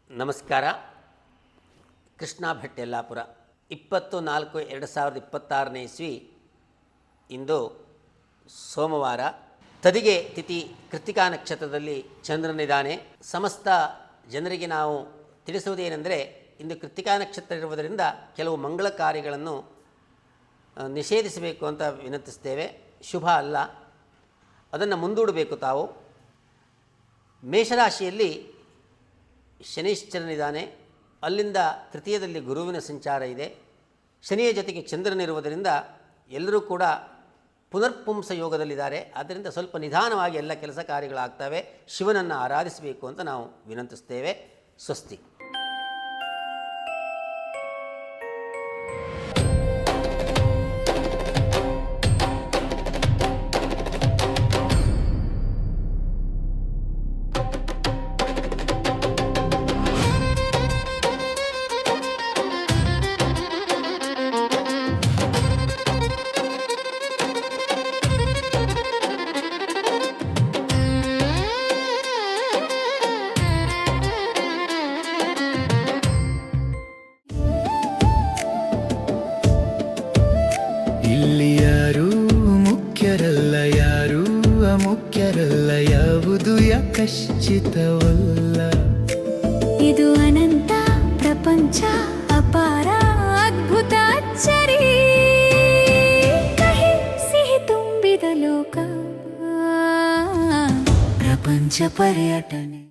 ನಮಸ್ಕಾರ. ಕೃಷ್ಣ ಭಟ್ ಯಲ್ಲಾಪುರ. 20-4-2026 ಇಸ್ವಿ. ಇಂದು ಸೋಮವಾರ. ತದಿಗೆ ತಿಥಿ ಕೃತ್ತಿಕಾ ನಕ್ಷತ್ರದಲ್ಲಿ ಚಂದ್ರನಿದ್ದಾನೆ. ಸಮಸ್ತ ಜನರಿಗೆ ನಾವು ತಿಳಿಸುವುದೇನೆಂದರೆ, ಇಂದು ಕೃತ್ತಿಕಾ ನಕ್ಷತ್ರ ಇರುವುದರಿಂದ ಕೆಲವು ಮಂಗಳ ಕಾರ್ಯಗಳನ್ನು ನಿಷೇಧಿಸಬೇಕು ಅಂತ ವಿನಂತಿಸ್ತೇವೆ. ಶುಭ ಅಲ್ಲ, ಅದನ್ನು ಮುಂದೂಡಬೇಕು ತಾವು. ಮೇಷರಾಶಿಯಲ್ಲಿ ಶನೈಶ್ಚರನಿದ್ದಾನೆ. ಅಲ್ಲಿಂದ ತೃತೀಯದಲ್ಲಿ ಗುರುವಿನ ಸಂಚಾರ ಇದೆ. ಶನಿಯ ಜೊತೆಗೆ ಚಂದ್ರನಿರುವುದರಿಂದ ಎಲ್ಲರೂ ಕೂಡ ಪುನರ್ಪುಂಸ ಯೋಗದಲ್ಲಿದ್ದಾರೆ. ಆದ್ದರಿಂದ ಸ್ವಲ್ಪ ನಿಧಾನವಾಗಿ ಎಲ್ಲ ಕೆಲಸ ಕಾರ್ಯಗಳಾಗ್ತವೆ. ಶಿವನನ್ನು ಆರಾಧಿಸಬೇಕು ಅಂತ ನಾವು ವಿನಂತಿಸ್ತೇವೆ. ಸ್ವಸ್ತಿ. ಇಲ್ಲಿ ಯಾರೂ ಮುಖ್ಯರಲ್ಲ, ಯಾರೂ ಅಮುಖ್ಯರಲ್ಲ, ಯಾವುದು ಯಾಕಶ್ಚಿತವಲ್ಲ. ಇದು ಅನಂತ ಪ್ರಪಂಚ, ಅಪಾರ ಅದ್ಭುತ ಅಚ್ಚರಿ, ಕಹಿ ಸಿಹಿ ತುಂಬಿದ ಲೋಕ, ಪ್ರಪಂಚ ಪರ್ಯಟನೆ.